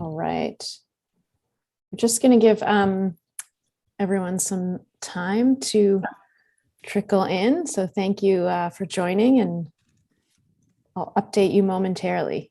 All right. We're just going to give everyone some time to trickle in. So thank you for joining, and I'll update you momentarily.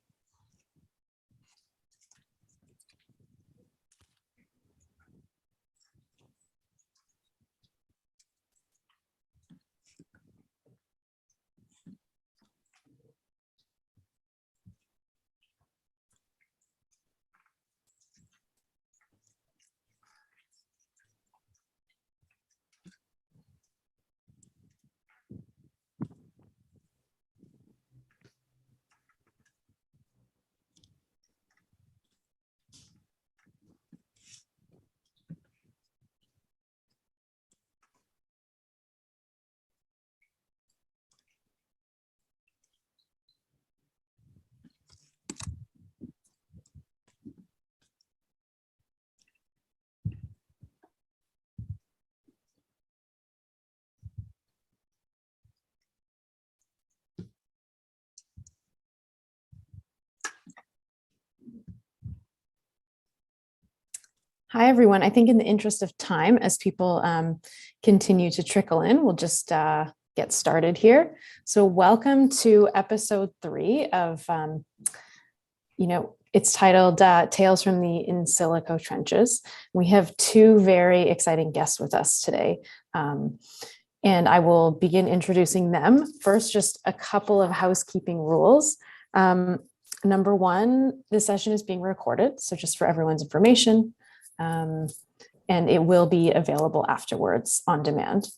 Hi, everyone. I think in the interest of time, as people continue to trickle in, we'll just get started here. So welcome to episode 3 of, it's titled Tales from the Silico Trenches. We have 2 very exciting guests with us today. And I will begin introducing them. First, just a couple of housekeeping rules. Number 1, this session is being recorded. So just for everyone's information, and it will be available afterwards on demand.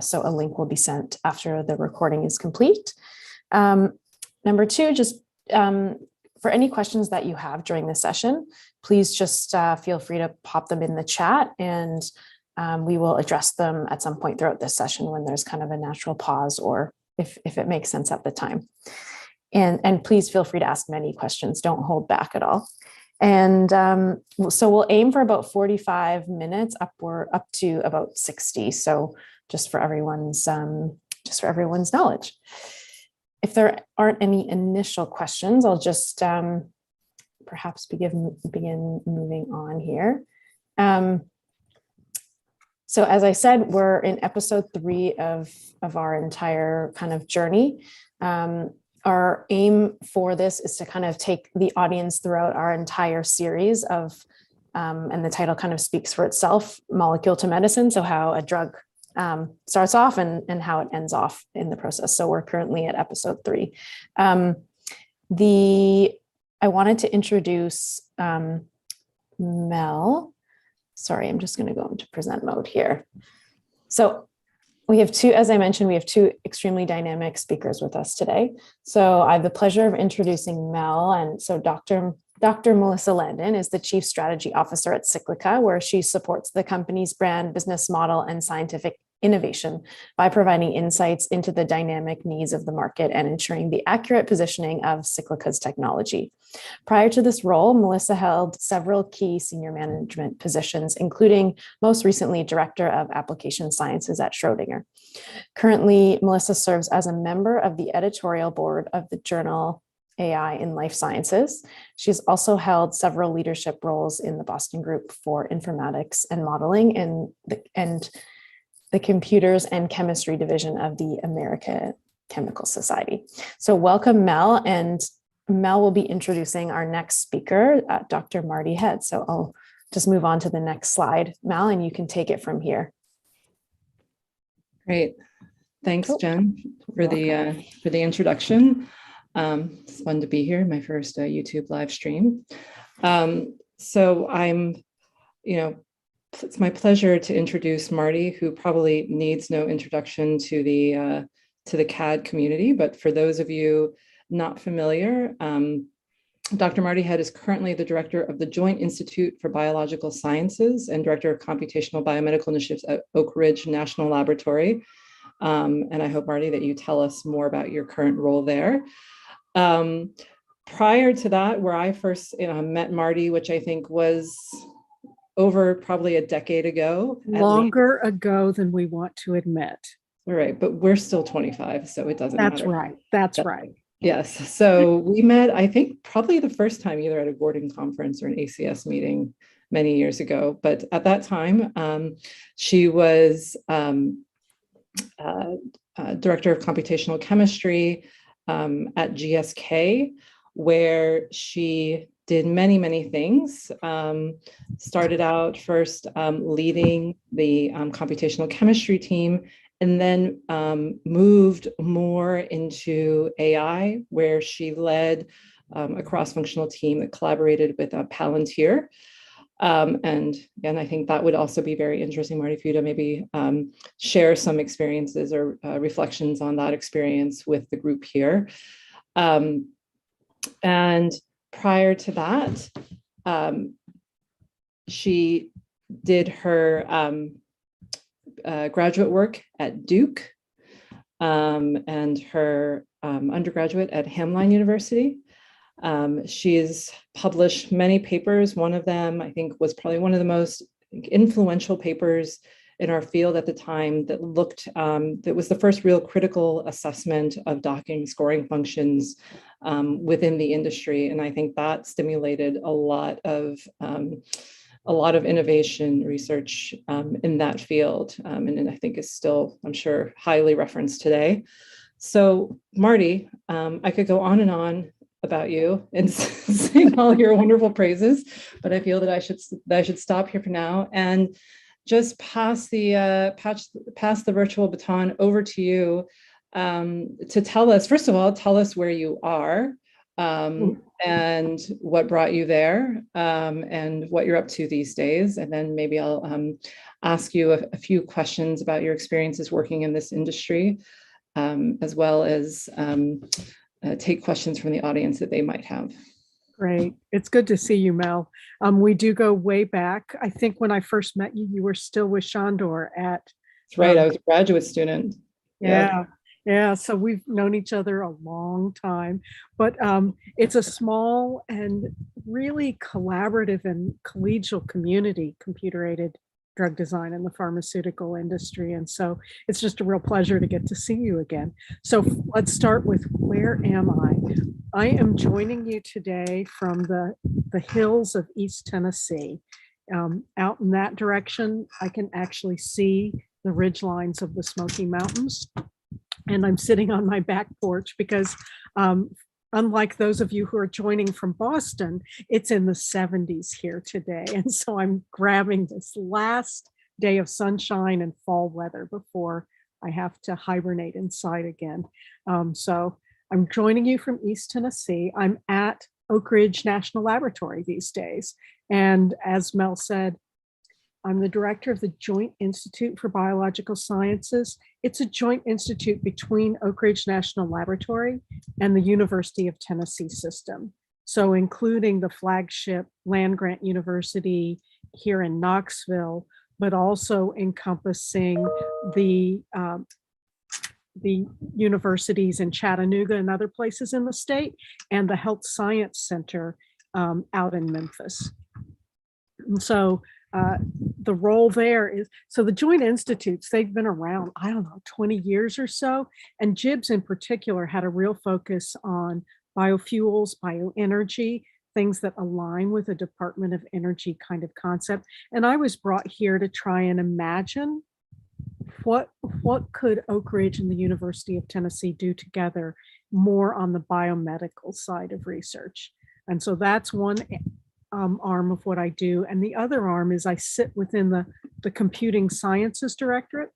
So a link will be sent after the recording is complete. Number 2, just for any questions that you have during the session, please just feel free to pop them in the chat, and we will address them at some point throughout this session when there's kind of a natural pause, or if it makes sense at the time. And please feel free to ask many questions. Don't hold back at all. And so we'll aim for about 45 minutes, up to about 60. So just for everyone's knowledge. If there aren't any initial questions, I'll just perhaps begin moving on here. So as I said, we're in episode 3 of our entire kind of journey. Our aim for this is to kind of take the audience throughout our entire series of, and the title kind of speaks for itself, Molecule to Medicine. So how a drug starts off and how it ends off in the process. So we're currently at episode 3. I wanted to introduce Mel. Sorry, I'm just going to go into present mode here. So we have 2, as I mentioned, we have 2 extremely dynamic speakers with us today. So I have the pleasure of introducing Mel. And so Dr. Melissa Landon is the Chief Strategy Officer at Cyclica, where she supports the company's brand, business model, and scientific innovation by providing insights into the dynamic needs of the market and ensuring the accurate positioning of Cyclica's technology. Prior to this role, Melissa held several key senior management positions, including most recently Director of Application Sciences at Schrödinger. Currently, Melissa serves as a member of the editorial board of the journal AI in Life Sciences. She's also held several leadership roles in the Boston Group for Informatics and Modeling and the Computers and Chemistry Division of the American Chemical Society. So welcome, Mel, and Mel will be introducing our next speaker, Dr. Marty Head. So I'll just move on to the next slide, Mel, and you can take it from here. Great. Thanks, Jen, for the introduction. It's fun to be here, my first YouTube live stream. So it's my pleasure to introduce Marty, who probably needs no introduction to the CAD community, but for those of you not familiar, Dr. Marty Head is currently the director of the Joint Institute for Biological Sciences and director of computational biomedical initiatives at Oak Ridge National Laboratory. And I hope, Marty, that you tell us more about your current role there. Prior to that, where I first met Marty, which I think was over probably a decade ago. Longer ago than we want to admit. All right, but we're still 25, so it doesn't matter. That's right. That's right. Yes. So we met, I think, probably the first time either at a Gordon conference or an ACS meeting many years ago. But at that time, she was director of computational chemistry at GSK, where she did many, many things. Started out first leading the computational chemistry team, and then moved more into AI, where she led a cross-functional team that collaborated with Palantir. And again, I think that would also be very interesting, Marty, for you to maybe share some experiences or reflections on that experience with the group here. And prior to that, she did her graduate work at Duke and her undergraduate at Hamline University. She's published many papers. One of them, I think, was probably one of the most influential papers in our field at the time that looked, that was the first real critical assessment of docking scoring functions within the industry. And I think that stimulated a lot of innovation research in that field. And I think is still, I'm sure, highly referenced today. So Marty, I could go on and on about you and sing all your wonderful praises, but I feel that I should stop here for now and just pass the virtual baton over to you to tell us, first of all, tell us where you are and what brought you there and what you're up to these days. And then maybe I'll ask you a few questions about your experiences working in this industry, as well as take questions from the audience that they might have. Great. It's good to see you, Mel. We do go way back. I think when I first met you, you were still with Shandor at... That's right. I was a graduate student. Yeah. So we've known each other a long time, but it's a small and really collaborative and collegial community, computer-aided drug design in the pharmaceutical industry. And so it's just a real pleasure to get to see you again. So let's start with, where am I? I am joining you today from the hills of East Tennessee. Out in that direction, I can actually see the ridge lines of the Smoky Mountains. And I'm sitting on my back porch because unlike those of you who are joining from Boston, it's in the 70s here today. And so I'm grabbing this last day of sunshine and fall weather before I have to hibernate inside again. So I'm joining you from East Tennessee. I'm at Oak Ridge National Laboratory these days. And as Mel said, I'm the director of the Joint Institute for Biological Sciences. It's a joint institute between Oak Ridge National Laboratory and the University of Tennessee system. So including the flagship land-grant university here in Knoxville, but also encompassing the universities in Chattanooga and other places in the state, and the Health Science Center out in Memphis. And so the role there is, so the joint institutes, they've been around, I don't know, 20 years or so. And JIBS in particular had a real focus on biofuels, bioenergy, things that align with a Department of Energy kind of concept. And I was brought here to try and imagine what could Oak Ridge and the University of Tennessee do together more on the biomedical side of research. And so that's one arm of what I do. And the other arm is I sit within the Computing Sciences Directorate.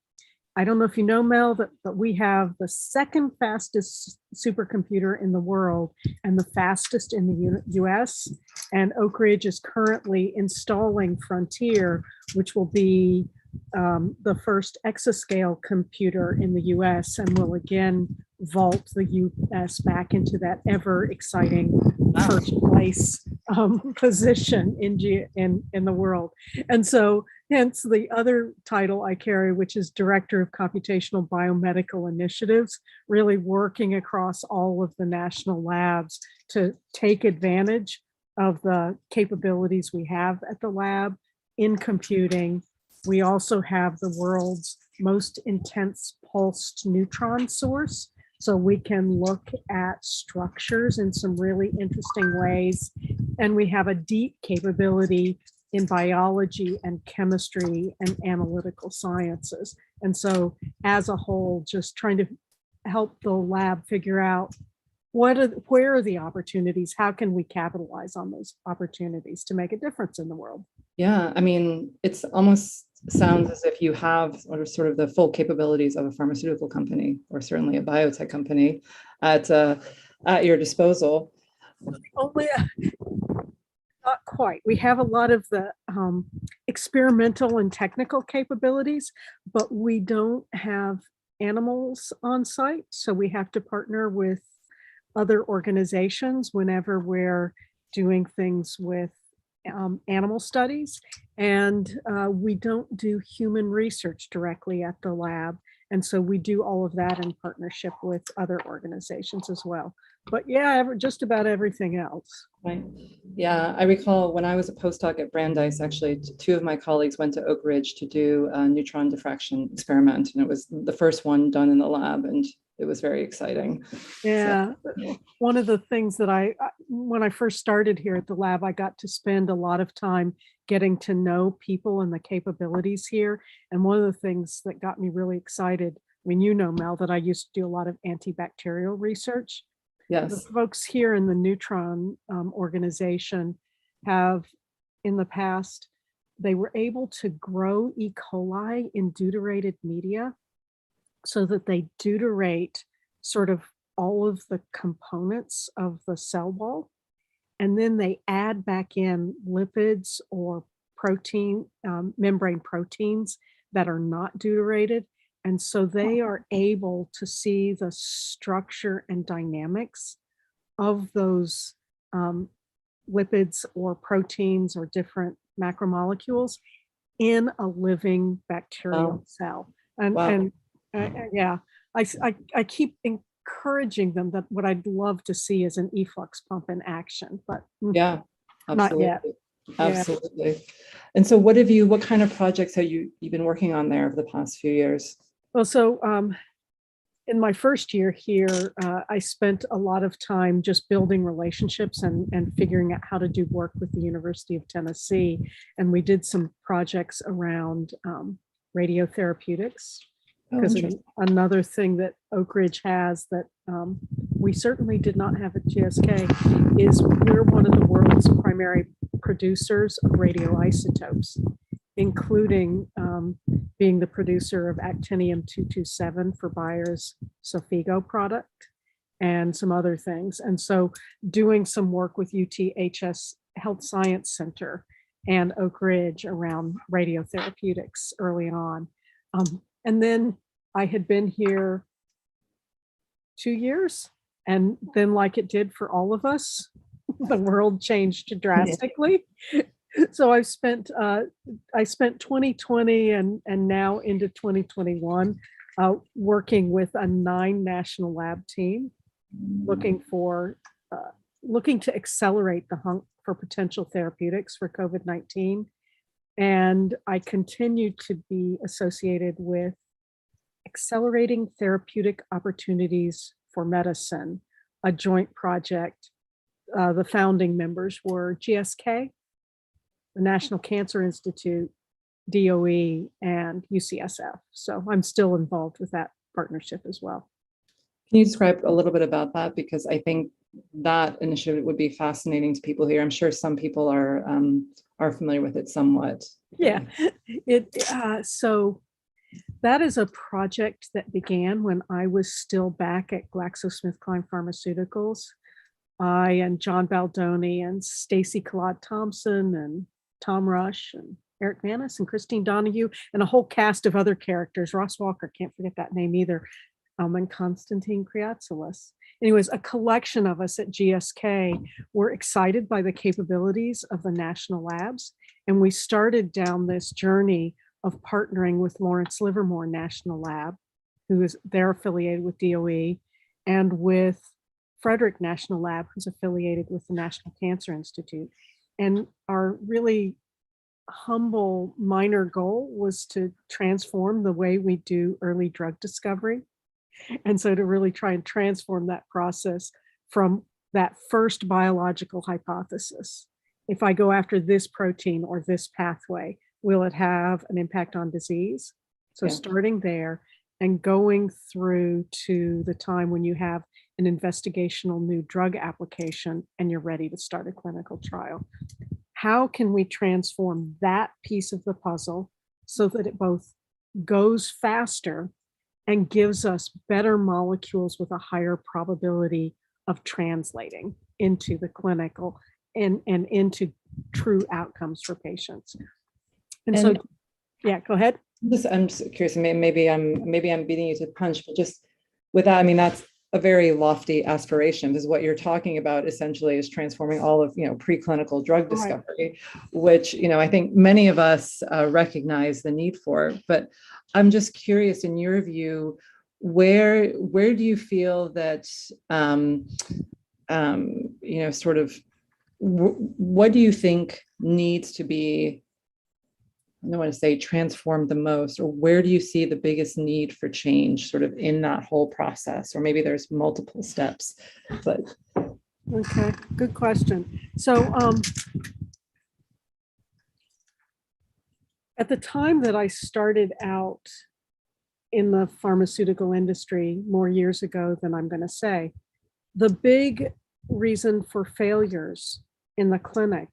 I don't know if you know, Mel, that we have the second fastest supercomputer in the world and the fastest in the US. And Oak Ridge is currently installing Frontier, which will be the first exascale computer in the US and will again vault the US back into that ever exciting first place position in the world. And so hence the other title I carry, which is Director of Computational Biomedical Initiatives, really working across all of the national labs to take advantage of the capabilities we have at the lab in computing. We also have the world's most intense pulsed neutron source. So we can look at structures in some really interesting ways. And we have a deep capability in biology and chemistry and analytical sciences. And so as a whole, just trying to help the lab figure out where are the opportunities? How can we capitalize on those opportunities to make a difference in the world? Yeah, I mean, it's almost sounds as if you have sort of the full capabilities of a pharmaceutical company, or certainly a biotech company, at your disposal. Only not quite. We have a lot of the experimental and technical capabilities, but we don't have animals on site. So we have to partner with other organizations whenever we're doing things with animal studies. And we don't do human research directly at the lab. And so we do all of that in partnership with other organizations as well. But yeah, just about everything else. Right. Yeah, I recall when I was a postdoc at Brandeis, actually, two of my colleagues went to Oak Ridge to do a neutron diffraction experiment. And it was the first one done in the lab. And it was very exciting. Yeah. So. One of the things that when I first started here at the lab, I got to spend a lot of time getting to know people and the capabilities here. And one of the things that got me really excited, I mean, you know, Mel, that I used to do a lot of antibacterial research. Yes. The folks here in the neutron organization have, in the past, they were able to grow E. coli in deuterated media so that they deuterate sort of all of the components of the cell wall. And then they add back in lipids or protein, membrane proteins that are not deuterated. And so they are able to see the structure and dynamics of those lipids or proteins or different macromolecules in a living bacterial cell. And yeah, I keep encouraging them that what I'd love to see is an efflux pump in action, but yeah, absolutely. Not yet. Absolutely. Yeah. And so what kind of projects have you've been working on there over the past few years? Well, so in my first year here, I spent a lot of time just building relationships and figuring out how to do work with the University of Tennessee. And we did some projects around radiotherapeutics. Because another thing that Oak Ridge has that we certainly did not have at GSK is we're one of the world's primary producers of radioisotopes, including being the producer of actinium-227 for Bayer's Xofigo product and some other things. And so doing some work with UTHS Health Science Center and Oak Ridge around radiotherapeutics early on. And then I had been here 2 years, and then like it did for all of us, the world changed drastically. So I spent 2020 and now into 2021 working with a 9 national lab team, looking to accelerate the hunt for potential therapeutics for COVID-19. And I continue to be associated with Accelerating Therapeutic Opportunities for Medicine, a joint project. The founding members were GSK, the National Cancer Institute, DOE, and UCSF. So I'm still involved with that partnership as well. Can you describe a little bit about that? Because I think that initiative would be fascinating to people here. I'm sure some people are familiar with it somewhat. Yeah, so that is a project that began when I was still back at GlaxoSmithKline Pharmaceuticals. I and John Baldoni and Stacy Claude Thompson and Tom Rush and Eric Manis and Christine Donahue and a whole cast of other characters. Ross Walker, can't forget that name either, and Konstantin Kriatsalis. Anyways, a collection of us at GSK were excited by the capabilities of the national labs. And we started down this journey of partnering with Lawrence Livermore National Lab, they're affiliated with DOE, and with Frederick National Lab, who's affiliated with the National Cancer Institute. And our really humble minor goal was to transform the way we do early drug discovery. And so to really try and transform that process from that first biological hypothesis, if I go after this protein or this pathway, will it have an impact on disease? So Yeah. starting there and going through to the time when you have an investigational new drug application and you're ready to start a clinical trial. How can we transform that piece of the puzzle so that it both goes faster and gives us better molecules with a higher probability of translating into the clinical and into true outcomes for patients? And so, yeah, go ahead. I'm just curious, maybe I'm beating you to the punch, but just with that, I mean, that's a very lofty aspiration, because what you're talking about essentially is transforming all of, preclinical drug discovery, which, I think many of us recognize the need for. But I'm just curious, in your view, where do you feel that, sort of, what do you think needs to be, I don't want to say transformed the most, or where do you see the biggest need for change sort of in that whole process? Or maybe there's multiple steps, but. Okay, good question. So at the time that I started out in the pharmaceutical industry more years ago than I'm going to say, the big reason for failures in the clinic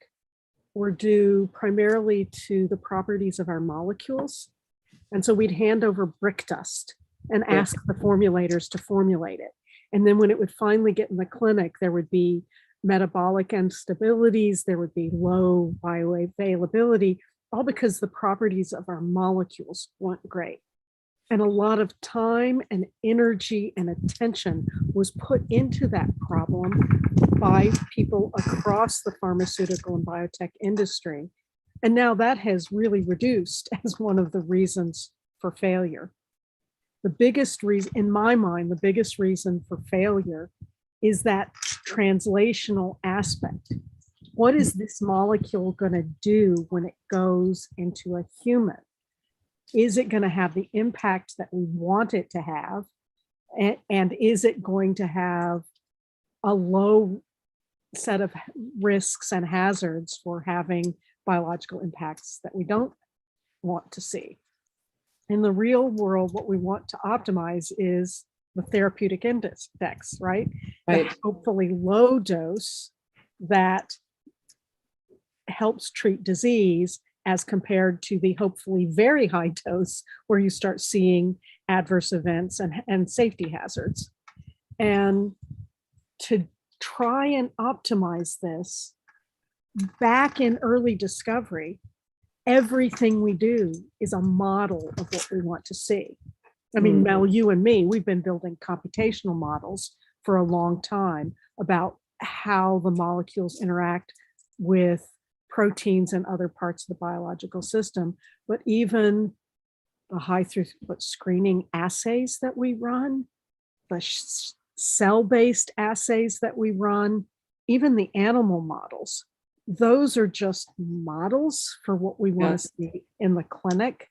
were due primarily to the properties of our molecules. And so we'd hand over brick dust and ask the formulators to formulate it. And then when it would finally get in the clinic, there would be metabolic instabilities, there would be low bioavailability, all because the properties of our molecules weren't great. And a lot of time and energy and attention was put into that problem by people across the pharmaceutical and biotech industry. And now that has really reduced as one of the reasons for failure. The biggest reason, in my mind, the biggest reason for failure is that translational aspect. What is this molecule going to do when it goes into a human? Is it going to have the impact that we want it to have? And is it going to have a low set of risks and hazards for having biological impacts that we don't want to see? In the real world, what we want to optimize is the therapeutic index, right? The hopefully low dose that helps treat disease, as compared to the hopefully very high dose where you start seeing adverse events and safety hazards. And to try and optimize this, back in early discovery, everything we do is a model of what we want to see. I mean, Mel, you and me, we've been building computational models for a long time about how the molecules interact with proteins and other parts of the biological system, but even the high throughput screening assays that we run, the cell-based assays that we run, even the animal models, those are just models for what we want to see in the clinic.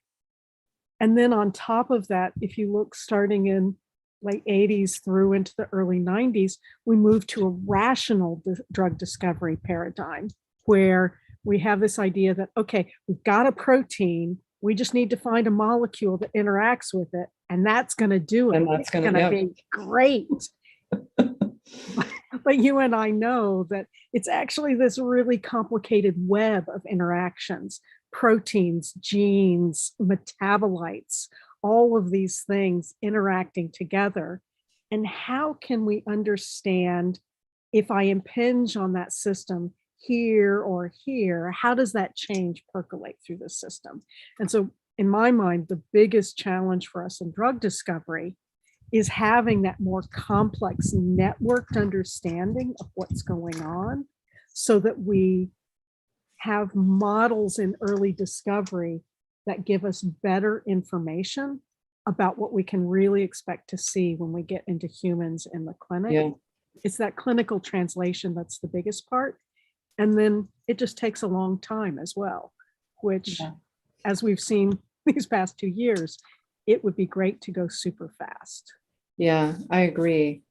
And then on top of that, if you look starting in late 80s through into the early 90s, we moved to a rational drug discovery paradigm where we have this idea that, okay, we've got a protein, we just need to find a molecule that interacts with it, and that's going to do it. And that's going to be great. But you and I know that it's actually this really complicated web of interactions, proteins, genes, metabolites, all of these things interacting together. And how can we understand if I impinge on that system here or here, how does that change percolate through the system? And so in my mind, the biggest challenge for us in drug discovery is having that more complex networked understanding of what's going on so that we have models in early discovery that give us better information about what we can really expect to see when we get into humans in the clinic. Yeah. It's that clinical translation that's the biggest part. And then it just takes a long time as well, which, as we've seen these past 2 years, it would be great to go super fast. Yeah, I agree.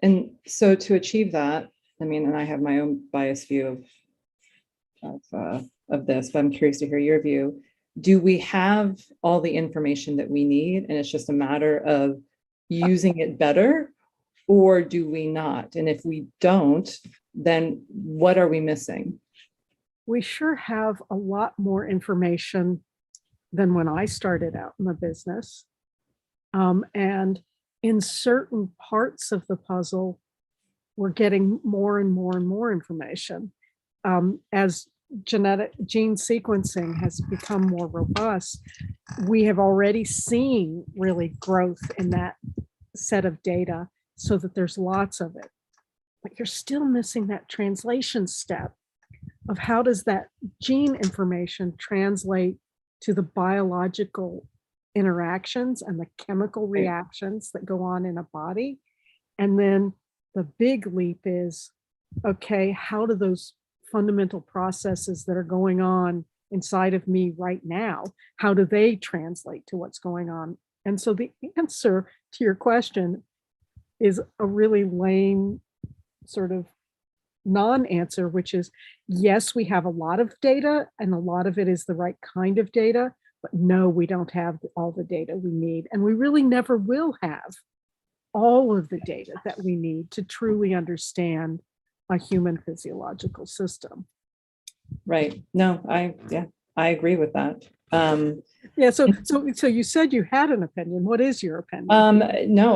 And so to achieve that, I mean, and I have my own biased view of this, but I'm curious to hear your view. Do we have all the information that we need, and it's just a matter of using it better, or do we not? And if we don't, then what are we missing? We sure have a lot more information than when I started out in the business. And in certain parts of the puzzle, we're getting more and more and more information. As gene sequencing has become more robust, we have already seen really growth in that set of data so that there's lots of it. But you're still missing that translation step of how does that gene information translate to the biological interactions and the chemical reactions that go on in a body. And then the big leap is, okay, how do those fundamental processes that are going on inside of me right now, how do they translate to what's going on? And so the answer to your question is a really lame sort of non-answer, which is, yes, we have a lot of data and a lot of it is the right kind of data, but no, we don't have all the data we need. And we really never will have all of the data that we need to truly understand a human physiological system. Right. No, I agree with that. Yeah. So you said you had an opinion. What is your opinion? No,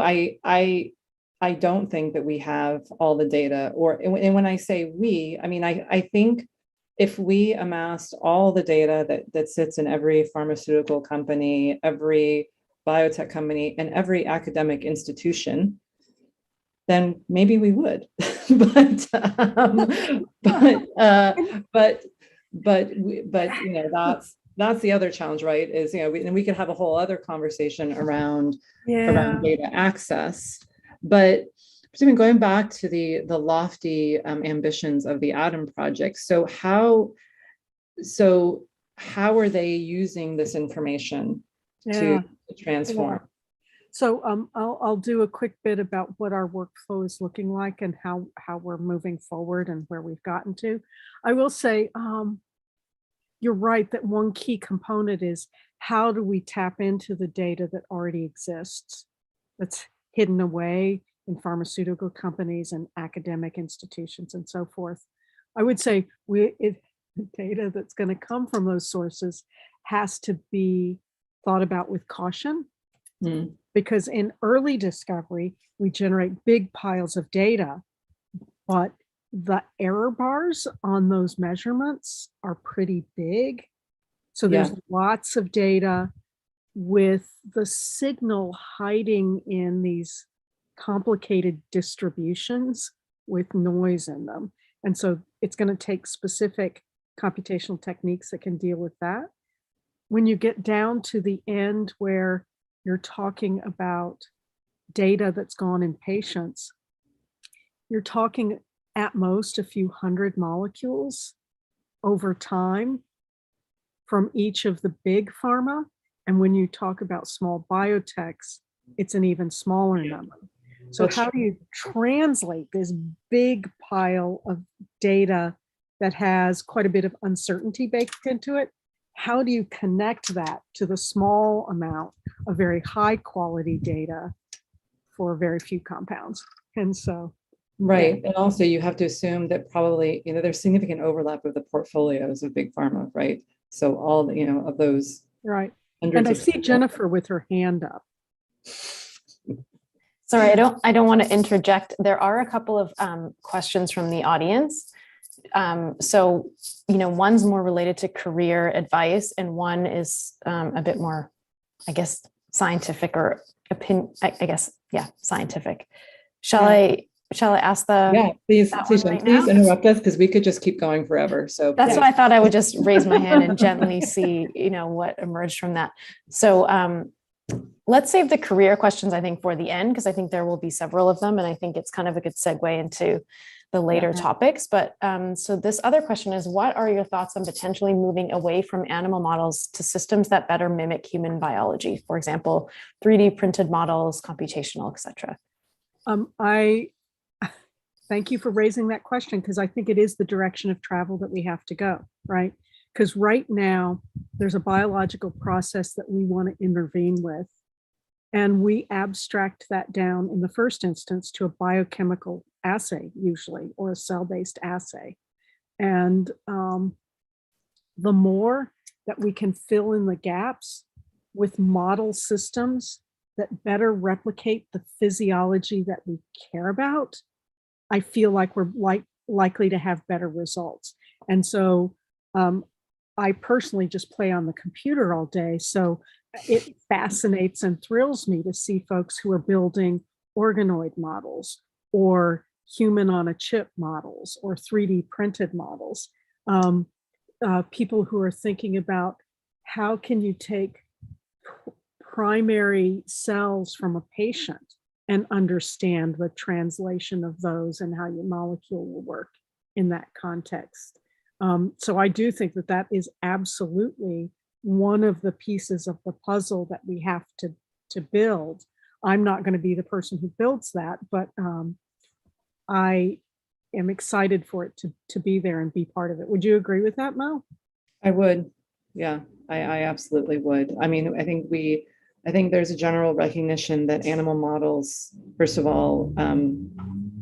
I don't think that we have all the data, and when I say we, I mean, I think if we amassed all the data that sits in every pharmaceutical company, every biotech company, and every academic institution, then maybe we would. but you know, that's the other challenge, right? Is, you know, and we could have a whole other conversation around data access. But even going back to the lofty ambitions of the Atom Project, so how are they using this information to transform? So I'll do a quick bit about what our workflow is looking like and how we're moving forward and where we've gotten to. I will say, you're right that one key component is how do we tap into the data that already exists, that's hidden away in pharmaceutical companies and academic institutions and so forth. I would say the data that's going to come from those sources has to be thought about with caution. Because in early discovery, we generate big piles of data, but the error bars on those measurements are pretty big. So there's lots of data with the signal hiding in these complicated distributions with noise in them. And so it's going to take specific computational techniques that can deal with that. When you get down to the end where you're talking about data that's gone in patients, you're talking at most a few hundred molecules over time from each of the big pharma. And when you talk about small biotechs, it's an even smaller number. So how do you translate this big pile of data that has quite a bit of uncertainty baked into it? How do you connect that to the small amount of very high quality data for very few compounds? And so, right. And also you have to assume that probably, you know, there's significant overlap of the portfolios of big pharma, right? So all, you know, of those. Right. And I see Jennifer with her hand up. Sorry, I don't want to interject. There are a couple of questions from the audience. So, you know, one's more related to career advice and one is a bit more, I guess, scientific or opinion, I guess, scientific. Shall I ask the— Yeah, please interrupt us because we could just keep going forever. So that's why I thought I would just raise my hand and gently see, you know, what emerged from that. So Let's save the career questions, I think, for the end, because I think there will be several of them. And I think it's kind of a good segue into the later topics. But so this other question is, what are your thoughts on potentially moving away from animal models to systems that better mimic human biology? For example, 3D printed models, computational, et cetera. I thank you for raising that question, because I think it is the direction of travel that we have to go, right? Because right now there's a biological process that we want to intervene with. And we abstract that down in the first instance to a biochemical assay, usually, or a cell-based assay. And the more that we can fill in the gaps with model systems that better replicate the physiology that we care about, I feel like we're likely to have better results. And so I personally just play on the computer all day. So it fascinates and thrills me to see folks who are building organoid models or human on a chip models or 3D printed models. People who are thinking about how can you take primary cells from a patient and understand the translation of those and how your molecule will work in that context. So I do think that that is absolutely one of the pieces of the puzzle that we have to build. I'm not going to be the person who builds that, but I am excited for it to be there and be part of it. Would you agree with that, Mo? I would. Yeah, I absolutely would. I mean, I think there's a general recognition that animal models, first of all,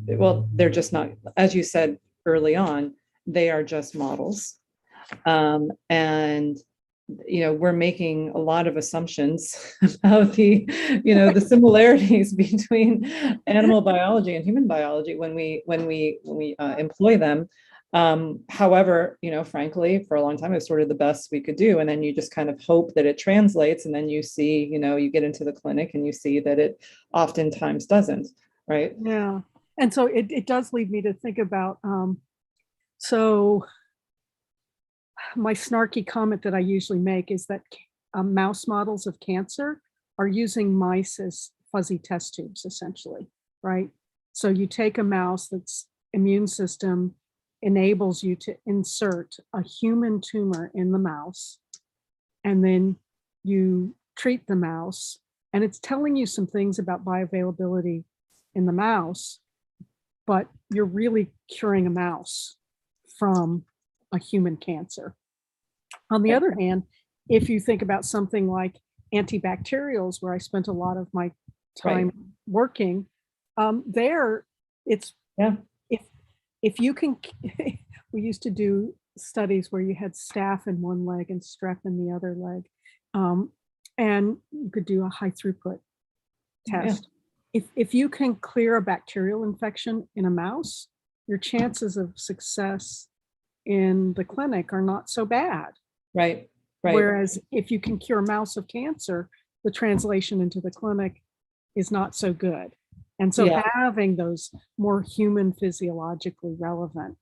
well, they're just not, as you said early on, they are just models. And we're making a lot of assumptions about the similarities between animal biology and human biology when we employ them. However, frankly, for a long time, it was sort of the best we could do. And then you just kind of hope that it translates. And then you see, you get into the clinic and you see that it oftentimes doesn't, right? Yeah. And so it does lead me to think about, so my snarky comment that I usually make is that mouse models of cancer are using mice as fuzzy test tubes, essentially, right? So you take a mouse that's immune system enables you to insert a human tumor in the mouse, and then you treat the mouse, and it's telling you some things about bioavailability in the mouse, but you're really curing a mouse from a human cancer. On the other hand, if you think about something like antibacterials, where I spent a lot of my time working, there it's, if you can, we used to do studies where you had staph in one leg and strep in the other leg, and you could do a high throughput test. If you can clear a bacterial infection in a mouse, your chances of success in the clinic are not so bad. Right. Whereas if you can cure a mouse of cancer, the translation into the clinic is not so good. And so having those more human physiologically relevant.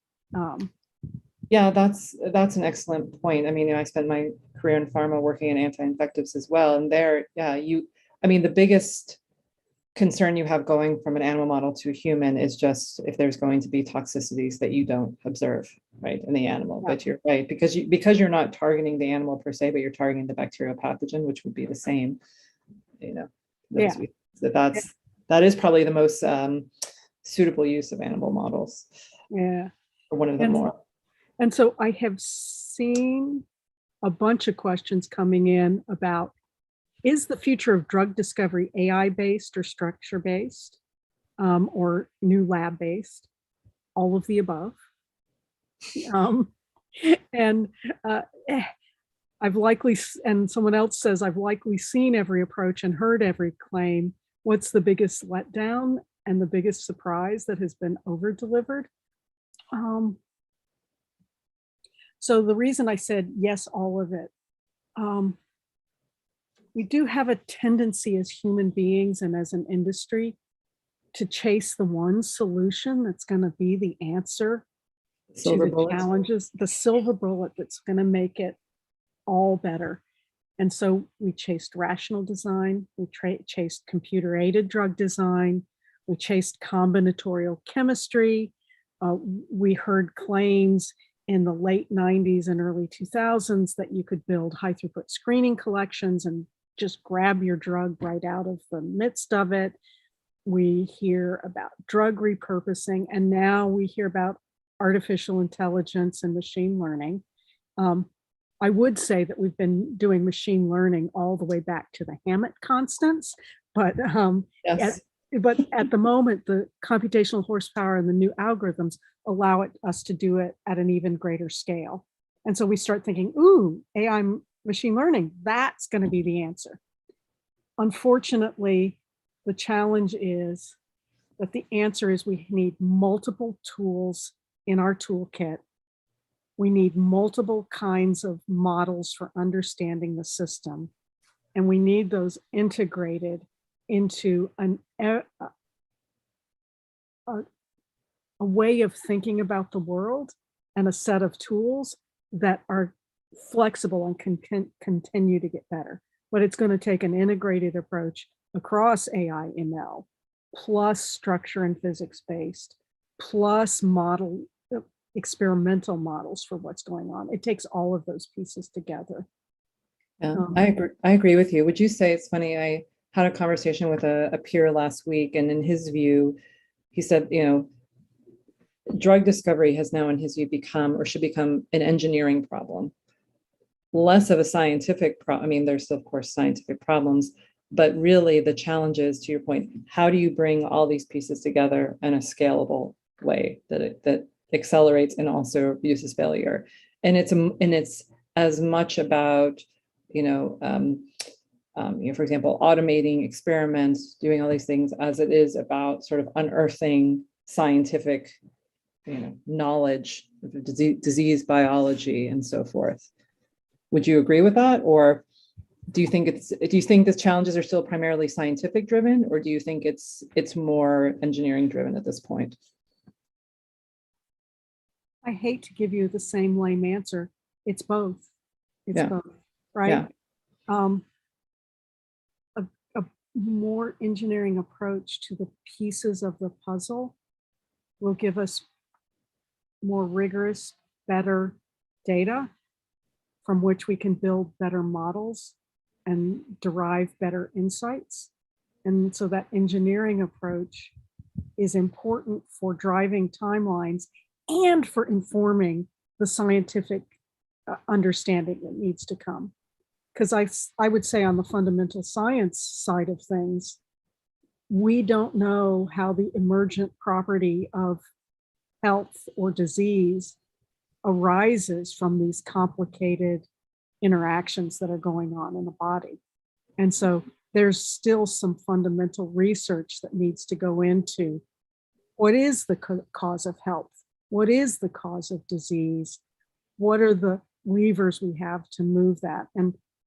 Yeah, that's an excellent point. I mean, I spent my career in pharma working in anti-infectives as well. And there, the biggest concern you have going from an animal model to a human is just if there's going to be toxicities that you don't observe, right, in the animal. But you're right, because you're not targeting the animal per se, but you're targeting the bacterial pathogen, which would be the same. That is probably the most suitable use of animal models. Yeah, or one of them more. And so I have seen a bunch of questions coming in about, is the future of drug discovery AI-based or structure-based, or new lab-based? All of the above. And and someone else says, I've likely seen every approach and heard every claim. What's the biggest letdown and the biggest surprise that has been over-delivered? So the reason I said yes, all of it, we do have a tendency as human beings and as an industry to chase the one solution that's going to be the answer to the challenges, the silver bullet that's going to make it all better. And so we chased rational design, we chased computer-aided drug design, we chased combinatorial chemistry. We heard claims in the late 90s and early 2000s that you could build high throughput screening collections and just grab your drug right out of the midst of it. We hear about drug repurposing, and now we hear about artificial intelligence and machine learning. I would say that we've been doing machine learning all the way back to the Hammett constants, but Yes. but at the moment, the computational horsepower and the new algorithms allow us to do it at an even greater scale. And so we start thinking, ooh, AI machine learning, that's going to be the answer. Unfortunately, the challenge is that the answer is we need multiple tools in our toolkit. We need multiple kinds of models for understanding the system. And we need those integrated into a way of thinking about the world and a set of tools that are flexible and can continue to get better. But it's going to take an integrated approach across AI, ML, plus structure and physics-based, plus experimental models for what's going on. It takes all of those pieces together. Yeah, I agree with you. Would you say, it's funny, I had a conversation with a peer last week, and in his view, he said, drug discovery has now, in his view, become or should become an engineering problem, less of a scientific problem. I mean, there's still, of course, scientific problems, but really the challenge is, to your point, how do you bring all these pieces together in a scalable way that accelerates and also reduces failure? And it's as much about, for example, automating experiments, doing all these things, as it is about sort of unearthing scientific, knowledge of disease biology and so forth. Would you agree with that, or do you think the challenges are still primarily scientific driven, or do you think it's more engineering driven at this point? I hate to give you the same lame answer. It's both. It's both, right? Yeah. A more engineering approach to the pieces of the puzzle will give us more rigorous, better data from which we can build better models and derive better insights. And so that engineering approach is important for driving timelines and for informing the scientific understanding that needs to come. Because I would say on the fundamental science side of things, we don't know how the emergent property of health or disease arises from these complicated interactions that are going on in the body. And so there's still some fundamental research that needs to go into what is the cause of health? What is the cause of disease? What are the levers we have to move that?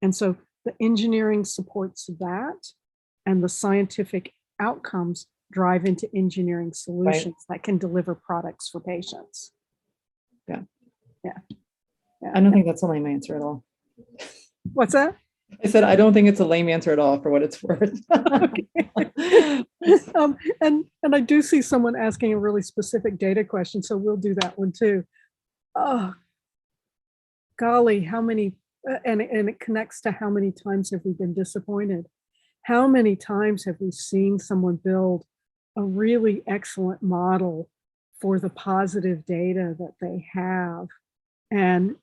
And so the engineering supports that, and the scientific outcomes drive into engineering solutions that can deliver products for patients. Yeah. Yeah. I don't think that's a lame answer at all. What's that? I said, I don't think it's a lame answer at all, for what it's worth. And I do see someone asking a really specific data question, so we'll do that one too. Oh, golly, how many, and it connects to how many times have we been disappointed? How many times have we seen someone build a really excellent model for the positive data that they have, and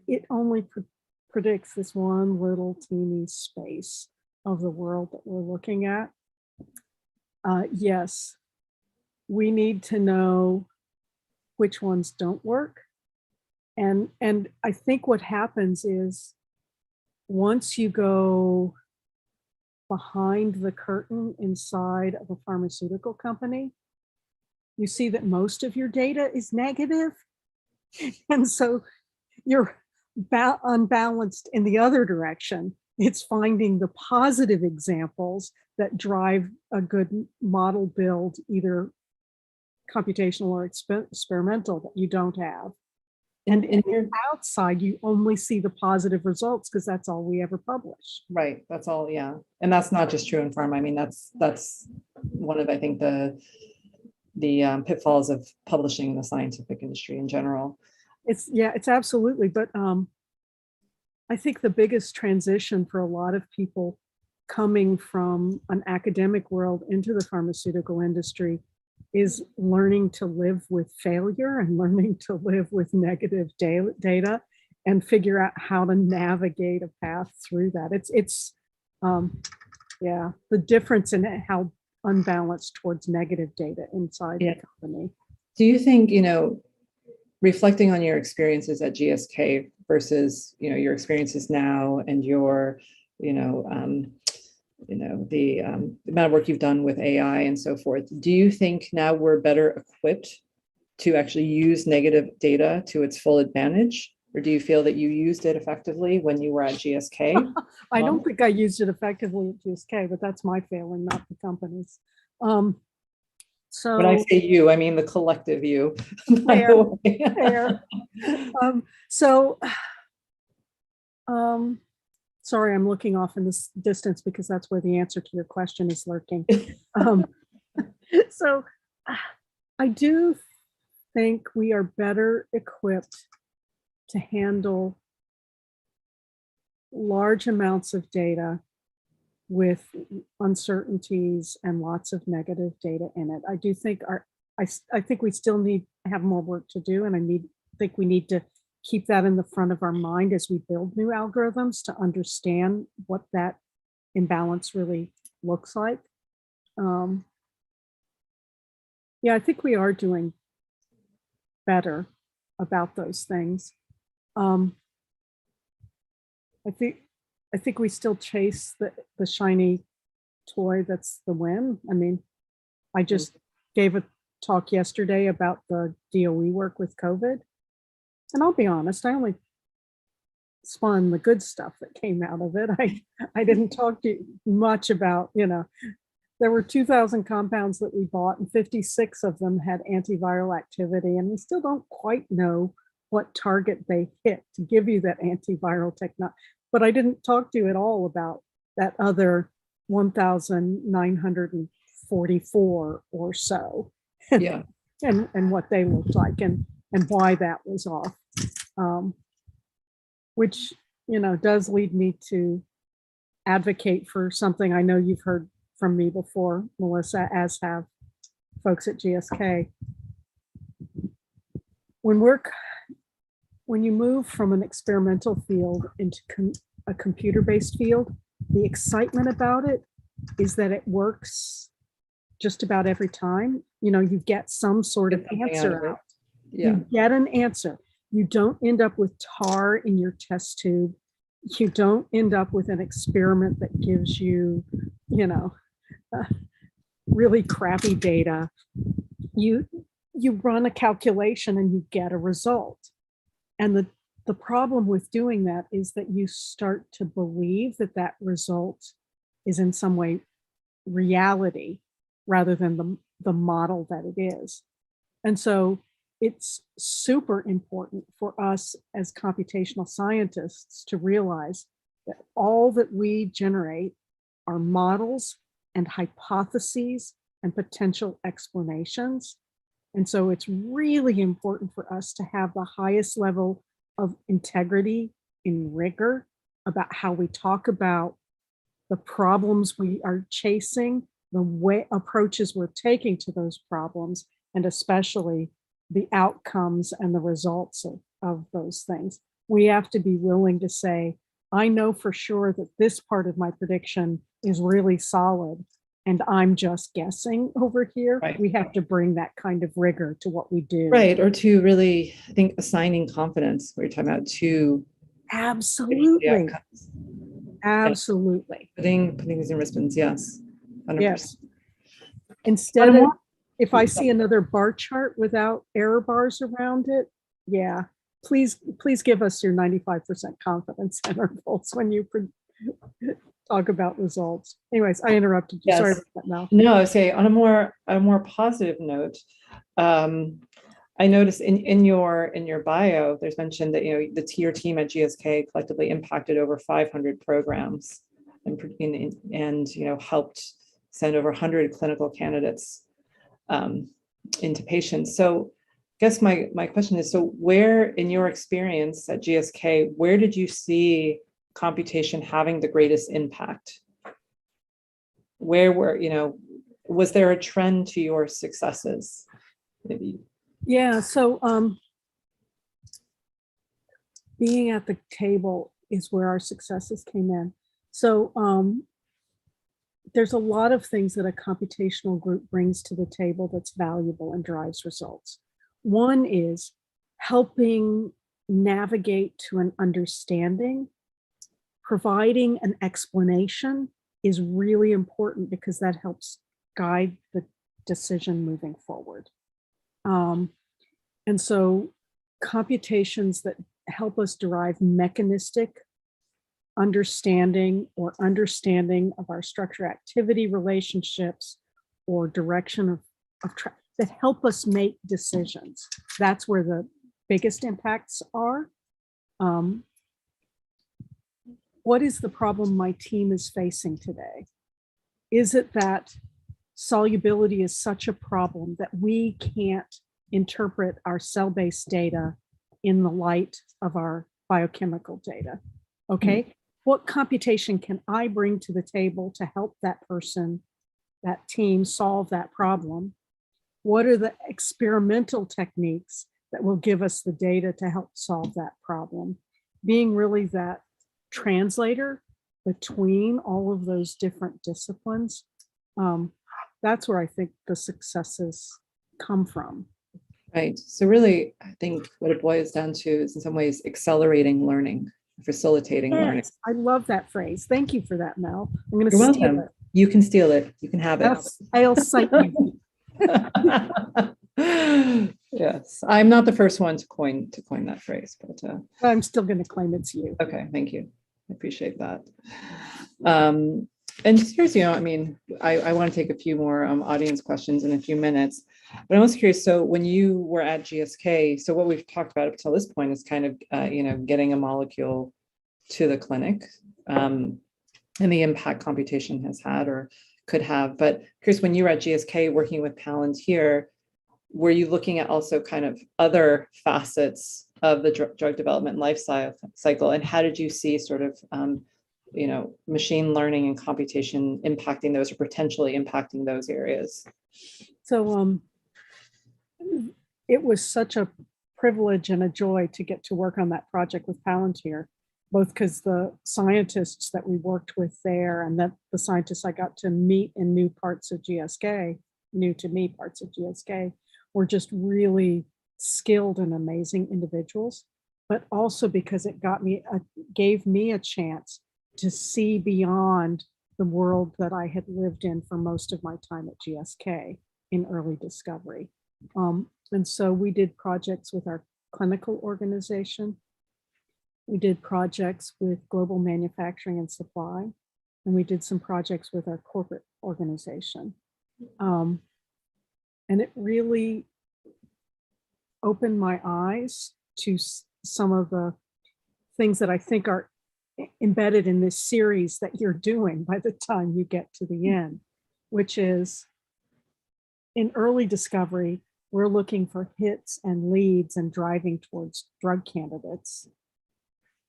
it only predicts this one little teeny space of the world that we're looking at? Yes, we need to know which ones don't work. And I think what happens is, once you go behind the curtain inside of a pharmaceutical company, you see that most of your data is negative. And so you're unbalanced in the other direction. It's finding the positive examples that drive a good model build, either computational or experimental, that you don't have. And in the outside, you only see the positive results because that's all we ever publish. Right. That's all. Yeah. And that's not just true in pharma. I mean, that's one of, I think, the pitfalls of publishing in the scientific industry in general. It's absolutely. But I think the biggest transition for a lot of people coming from an academic world into the pharmaceutical industry is learning to live with failure and learning to live with negative data and figure out how to navigate a path through that. It's the difference in how unbalanced towards negative data inside the company. Do you think, reflecting on your experiences at GSK versus, your experiences now and your, the amount of work you've done with AI and so forth, do you think now we're better equipped to actually use negative data to its full advantage? Or do you feel that you used it effectively when you were at GSK? I don't think I used it effectively at GSK, but that's my failing, not the company's. So when I say you, I mean the collective you. Fair. Sorry, I'm looking off in this distance because that's where the answer to your question is lurking. So I do think we are better equipped to handle large amounts of data with uncertainties and lots of negative data in it. I do think I think we still have more work to do, and I think we need to keep that in the front of our mind as we build new algorithms to understand what that imbalance really looks like. I think we are doing better about those things. I think we still chase the shiny toy that's the win. I mean, I just gave a talk yesterday about the DOE work with COVID. And I'll be honest, I only spun the good stuff that came out of it. I didn't talk to you much about, there were 2,000 compounds that we bought and 56 of them had antiviral activity. And we still don't quite know what target they hit to give you that antiviral technology. But I didn't talk to you at all about that other 1,944 or so. Yeah. and what they looked like and why that was off, which, does lead me to advocate for something I know you've heard from me before, Melissa, as have folks at GSK. When you move from an experimental field into a computer-based field, the excitement about it is that it works just about every time. You get some sort of answer out. Yeah. You get an answer. You don't end up with tar in your test tube. You don't end up with an experiment that gives you, really crappy data. You run a calculation and you get a result. And the problem with doing that is that you start to believe that result is in some way reality rather than the model that it is. And so it's super important for us as computational scientists to realize that all that we generate are models and hypotheses and potential explanations. And so it's really important for us to have the highest level of integrity and rigor about how we talk about the problems we are chasing, the way approaches we're taking to those problems, and especially the outcomes and the results of those things. We have to be willing to say, I know for sure that this part of my prediction is really solid and I'm just guessing over here. Right. We have to bring that kind of rigor to what we do. Right. Or to really, I think, assigning confidence, what you're talking about, to absolutely. Absolutely. Putting these in wristbands, yes. 100%. Yes. Instead of, if I see another bar chart without error bars around it, yeah, please give us your 95% confidence intervals when you talk about results. Anyways, I interrupted you. Yes. Sorry about that, Mel. No, I say on a more positive note, I noticed in your bio, there's mentioned that your team at GSK collectively impacted over 500 programs and helped send over 100 clinical candidates into patients. So I guess my question is, so where in your experience at GSK, where did you see computation having the greatest impact? Where was there a trend to your successes? Maybe. Yeah, so being at the table is where our successes came in. So there's a lot of things that a computational group brings to the table that's valuable and drives results. One is helping navigate to an understanding. Providing an explanation is really important because that helps guide the decision moving forward. And so computations that help us derive mechanistic understanding or understanding of our structure-activity relationships or direction that help us make decisions. That's where the biggest impacts are. What is the problem my team is facing today? Is it that solubility is such a problem that we can't interpret our cell-based data in the light of our biochemical data? Okay, what computation can I bring to the table to help that person, that team solve that problem? What are the experimental techniques that will give us the data to help solve that problem? Being really that translator between all of those different disciplines, that's where I think the successes come from. Right. So really, I think what it boils down to is in some ways accelerating learning, facilitating learning. I love that phrase. Thank you for that, Mel. I'm going to You're steal welcome. it. You can steal it. You can have it. I'll cite you. Yes, I'm not the first one to coin that phrase, but I'm still going to claim it's you. okay, thank you. I appreciate that. And just curious, I mean, I want to take a few more audience questions in a few minutes, but I'm also curious. So when you were at GSK, so what we've talked about up until this point is kind of, getting a molecule to the clinic and the impact computation has had or could have. But curious, when you were at GSK working with Palantir, were you looking at also kind of other facets of the drug development life cycle? And how did you see sort of, machine learning and computation impacting those or potentially impacting those areas? So it was such a privilege and a joy to get to work on that project with Palantir, both because the scientists that we worked with there and that the scientists I got to meet in new to me parts of GSK, were just really skilled and amazing individuals, but also because it gave me a chance to see beyond the world that I had lived in for most of my time at GSK in early discovery. And so we did projects with our clinical organization. We did projects with global manufacturing and supply, and we did some projects with our corporate organization. And it really opened my eyes to some of the things that I think are embedded in this series that you're doing by the time you get to the end, which is in early discovery, we're looking for hits and leads and driving towards drug candidates.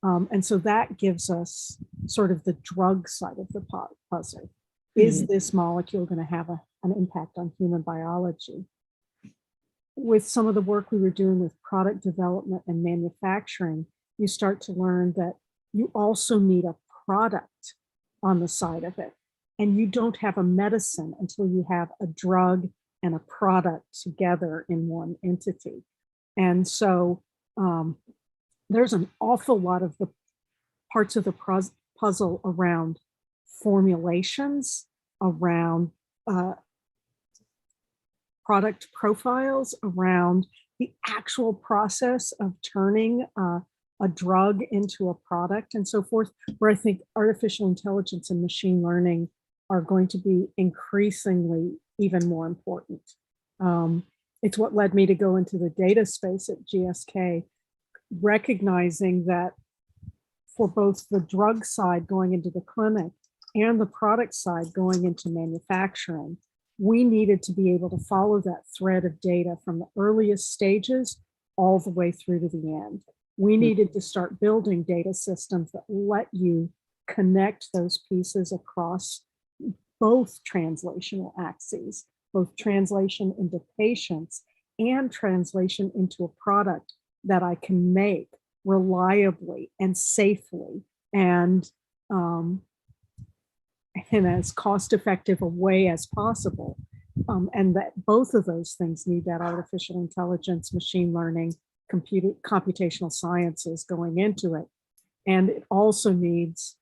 And so that gives us sort of the drug side of the puzzle. Is this molecule going to have an impact on human biology? With some of the work we were doing with product development and manufacturing, you start to learn that you also need a product on the side of it. And you don't have a medicine until you have a drug and a product together in one entity. And so there's an awful lot of the parts of the puzzle around formulations, around product profiles, around the actual process of turning a drug into a product and so forth, where I think artificial intelligence and machine learning are going to be increasingly even more important. it's what led me to go into the data space at GSK, recognizing that for both the drug side going into the clinic and the product side going into manufacturing, we needed to be able to follow that thread of data from the earliest stages all the way through to the end. We needed to start building data systems that let you connect those pieces across both translational axes, both translation into patients and translation into a product that I can make reliably and safely and in as cost-effective a way as possible. And that both of those things need that artificial intelligence, machine learning, computational sciences going into it. And it also needs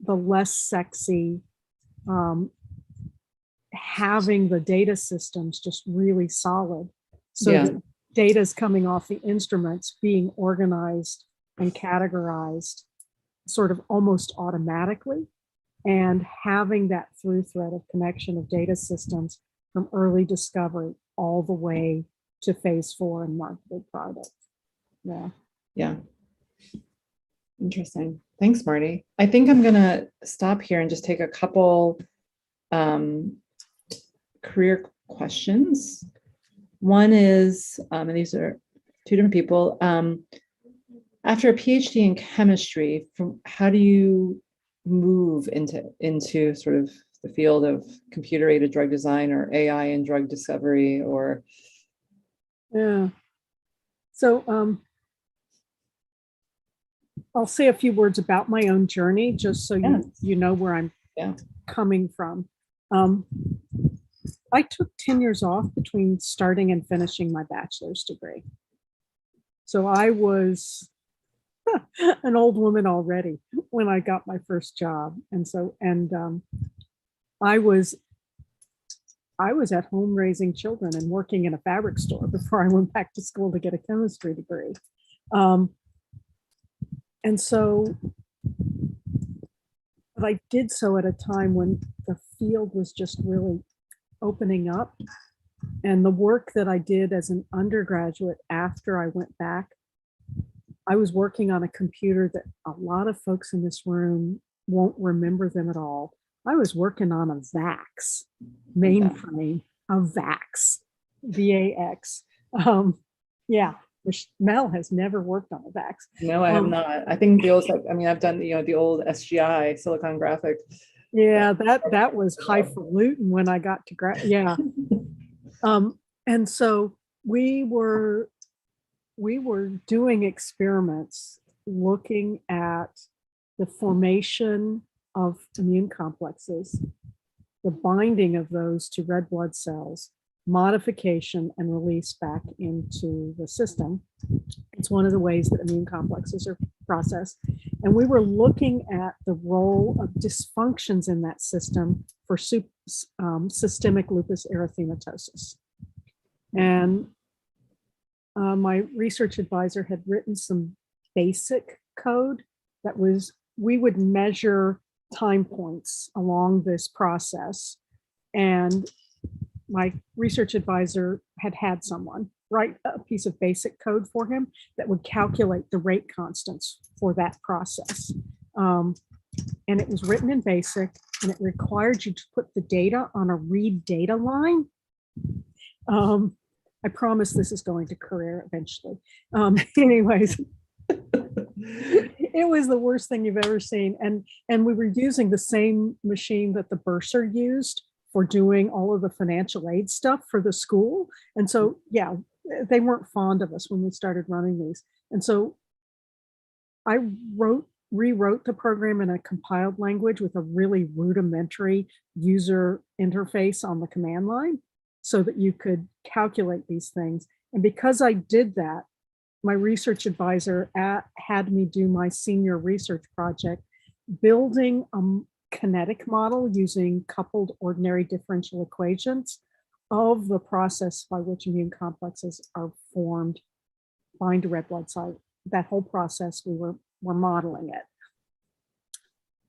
the less sexy, having the data systems just really solid so that data is coming off the instruments being organized and categorized sort of almost automatically, and having that through thread of connection of data systems from early discovery all the way to phase 4 and marketed product. Yeah. Interesting. Thanks, Marty. I think I'm going to stop here and just take a couple career questions. One is, and these are two different people, after a PhD in chemistry, how do you move into sort of the field of computer-aided drug design or AI and drug discovery? Or so I'll say a few words about my own journey just so you know where I'm coming from. I took 10 years off between starting and finishing my bachelor's degree. So I was an old woman already when I got my first job. And I was at home raising children and working in a fabric store before I went back to school to get a chemistry degree. And so, but I did so at a time when the field was just really opening up. And the work that I did as an undergraduate after I went back, I was working on a computer that a lot of folks in this room won't remember them at all. I was working on a VAX mainframe, a VAX, VAX. Which Mel has never worked on a VAX. No, I have not. I think the old, I've done the old SGI, Silicon Graphics. Yeah, that was highfalutin when I got to grad. Yeah. And so we were doing experiments looking at the formation of immune complexes, the binding of those to red blood cells, modification and release back into the system. It's one of the ways that immune complexes are processed. And we were looking at the role of dysfunctions in that system for systemic lupus erythematosus. And my research advisor had written some basic code that was, we would measure time points along this process. And my research advisor had someone write a piece of basic code for him that would calculate the rate constants for that process. And it was written in BASIC, and it required you to put the data on a read data line. I promise this is going to career eventually. Anyways, it was the worst thing you've ever seen. And we were using the same machine that the bursar used for doing all of the financial aid stuff for the school. And so, yeah, they weren't fond of us when we started running these. And so I rewrote the program in a compiled language with a really rudimentary user interface on the command line so that you could calculate these things. And because I did that, my research advisor had me do my senior research project, building a kinetic model using coupled ordinary differential equations of the process by which immune complexes are formed, bind to red blood cell. That whole process, we were modeling it.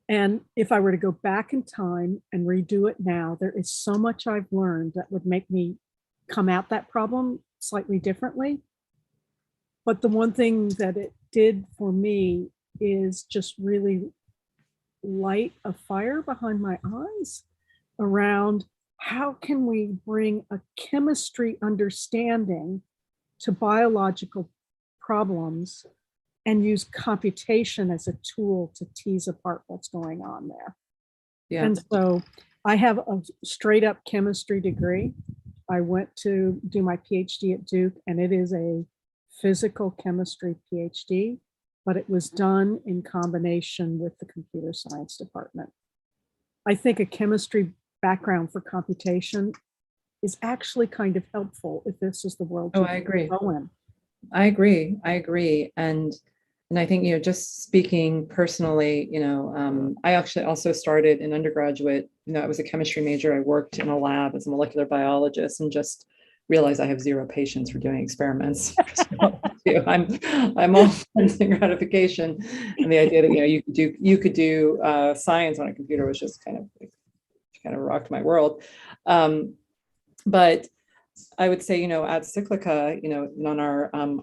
And if I were to go back in time and redo it now, there is so much I've learned that would make me come at that problem slightly differently. But the one thing that it did for me is just really light a fire behind my eyes around how can we bring a chemistry understanding to biological problems and use computation as a tool to tease apart what's going on there. Yeah. And so I have a straight up chemistry degree. I went to do my PhD at Duke, and it is a physical chemistry PhD, but it was done in combination with the computer science department. I think a chemistry background for computation is actually kind of helpful if this is the world. Oh, I agree. Go in. I agree. And I think, just speaking personally, I actually also started an undergraduate, I was a chemistry major. I worked in a lab as a molecular biologist and just realized I have zero patience for doing experiments. I'm all instant gratification. And the idea that, you could do science on a computer was just kind of rocked my world. But I would say, at Cyclica, on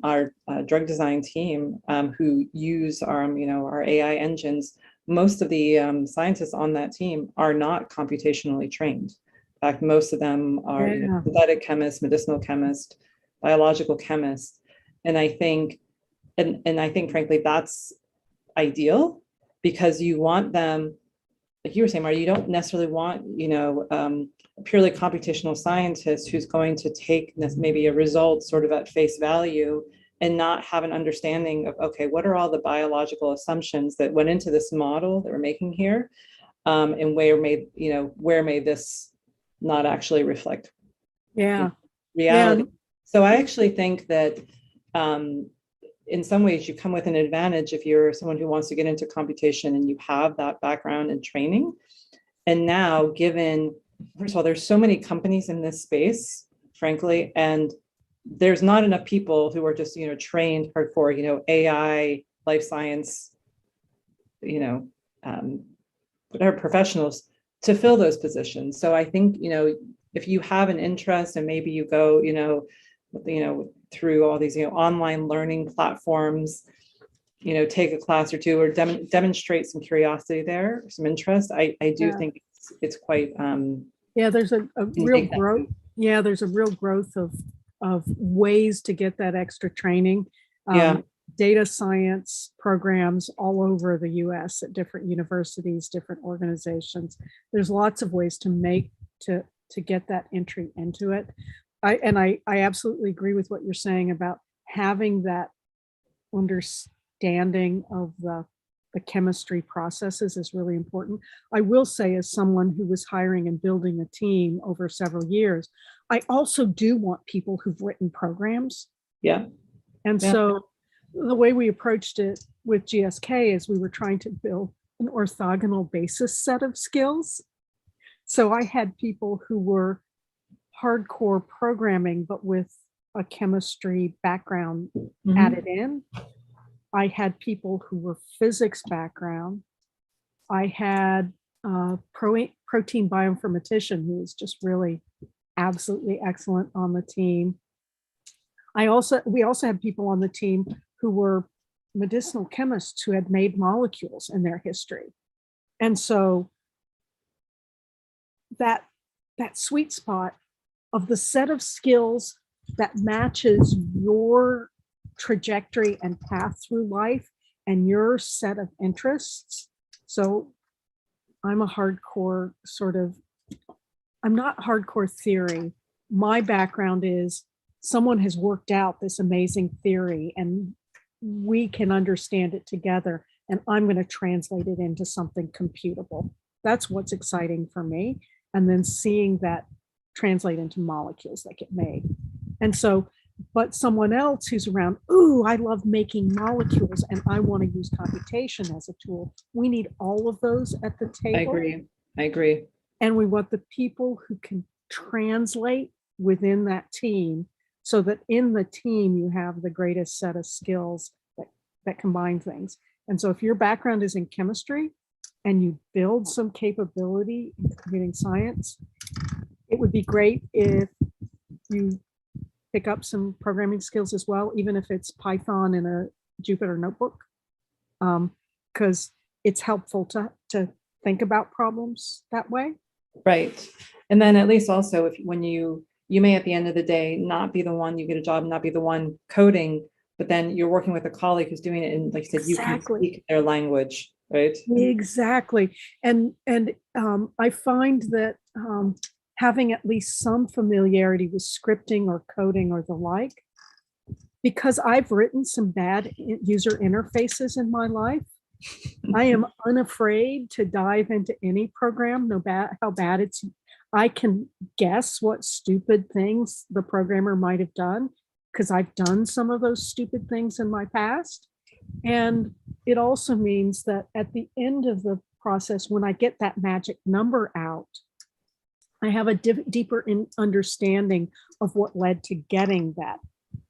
our drug design team, who use our AI engines, most of the scientists on that team are not computationally trained. In fact, most of them are synthetic chemists, medicinal chemists, biological chemists, and I think, frankly, that's ideal because you want them, like you were saying, Marty, you don't necessarily want a purely computational scientist who's going to take maybe a result sort of at face value and not have an understanding of, okay, what are all the biological assumptions that went into this model that we're making here, and where may this not actually reflect reality. Yeah. So I actually think that in some ways you come with an advantage if you're someone who wants to get into computation and you have that background and training. And now, given, first of all, there's so many companies in this space, frankly, and there's not enough people who are just, trained hardcore, AI, life science, whatever professionals to fill those positions. So I think, if you have an interest and maybe you go, through all these, online learning platforms, take a class or two or demonstrate some curiosity there, some interest. I do think it's quite there's a real growth. Yeah, there's a real growth of ways to get that extra training. Data science programs all over the US at different universities, different organizations. There's lots of ways to get that entry into it. I absolutely agree with what you're saying about having that understanding of the chemistry processes is really important. I will say, as someone who was hiring and building a team over several years, I also do want people who've written programs. So the way we approached it with GSK is we were trying to build an orthogonal basis set of skills. So I had people who were hardcore programming, but with a chemistry background added in. I had people who were physics background. I had a protein bioinformatician who was just really absolutely excellent on the team. We also had people on the team who were medicinal chemists who had made molecules in their history. And so that sweet spot of the set of skills that matches your trajectory and path through life and your set of interests. So I'm a hardcore I'm not hardcore theory. My background is someone has worked out this amazing theory and we can understand it together, and I'm going to translate it into something computable. That's what's exciting for me. And then seeing that translate into molecules that get made. And so, but someone else who's around, ooh, I love making molecules and I want to use computation as a tool. We need all of those at the table. I agree. And we want the people who can translate within that team so that in the team you have the greatest set of skills that combine things. And so if your background is in chemistry and you build some capability in computing science, it would be great if you pick up some programming skills as well, even if it's Python in a Jupyter notebook, because it's helpful to think about problems that way. Right. And then at least also if when you may at the end of the day not be the one, you get a job, not be the one coding, but then you're working with a colleague who's doing it, and like you said, you can speak their language, right? Exactly. And I find that having at least some familiarity with scripting or coding or the like, because I've written some bad user interfaces in my life, I am unafraid to dive into any program, no matter how bad it's. I can guess what stupid things the programmer might have done, because I've done some of those stupid things in my past. And it also means that at the end of the process, when I get that magic number out, I have a deeper understanding of what led to getting that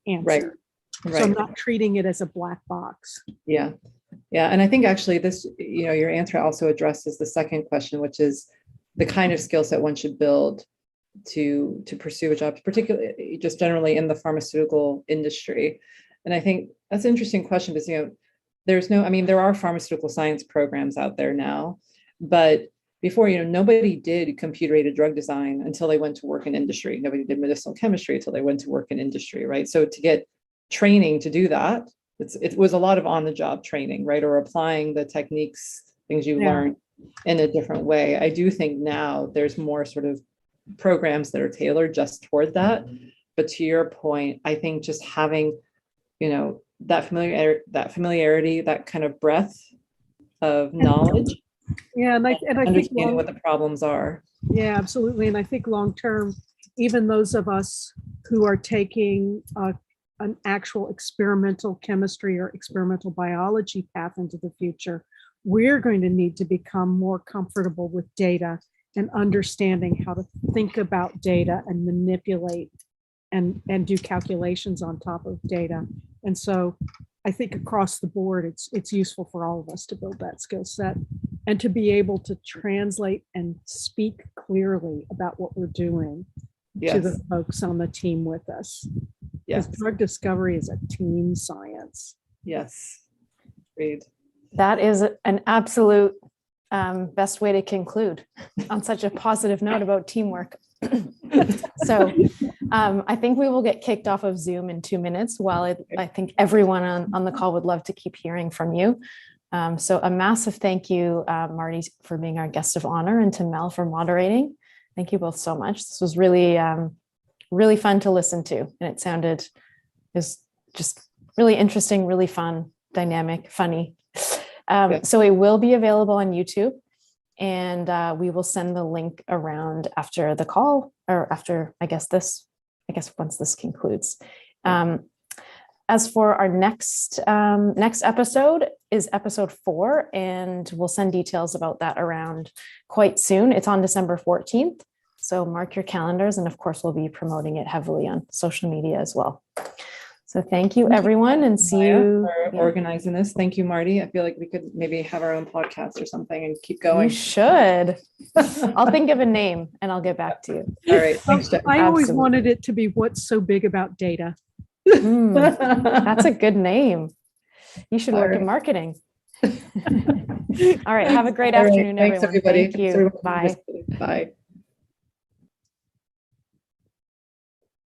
answer. Right. So I'm not treating it as a black box. Yeah. Yeah. And I think actually this, your answer also addresses the second question, which is the kind of skill set one should build to pursue a job, particularly just generally in the pharmaceutical industry. And I think that's an interesting question because, there are pharmaceutical science programs out there now, but before, nobody did computer-aided drug design until they went to work in industry. Nobody did medicinal chemistry until they went to work in industry, right? So to get training to do that, it was a lot of on-the-job training, right? Or applying the techniques, things you learned in a different way. I do think now there's more sort of programs that are tailored just toward that. But to your point, I think just having, that familiarity, that kind of breadth of knowledge. Yeah, and I think understanding what the problems are. Yeah, absolutely. And I think long term, even those of us who are taking an actual experimental chemistry or experimental biology path into the future, we're going to need to become more comfortable with data and understanding how to think about data and manipulate and do calculations on top of data. And so I think across the board, it's useful for all of us to build that skill set and to be able to translate and speak clearly about what we're doing to the folks on the team with us. Yes. Because drug discovery is a team science. Yes. Agreed. That is an absolute best way to conclude on such a positive note about teamwork. So I think we will get kicked off of Zoom in 2 minutes. While I think everyone on the call would love to keep hearing from you. So a massive thank you, Marty, for being our guest of honor, and to Mel for moderating. Thank you both so much. This was really, really fun to listen to. And it was just really interesting, really fun, dynamic, funny. So it will be available on YouTube, and we will send the link around after the call, or after, once this concludes. As for our next episode is episode 4, and we'll send details about that around quite soon. It's on December 14th. So mark your calendars. And of course, we'll be promoting it heavily on social media as well. So thank you, everyone, and see you for organizing this. Thank you, Marty. I feel like we could maybe have our own podcast or something and keep going. We should. I'll think of a name and I'll get back to you. All right. Thanks, Jeff. I always wanted it to be "What's So Big About Data." That's a good name. You should work in marketing. All right. Have a great afternoon, Thanks, everyone. everybody. Thank you. Bye. Bye.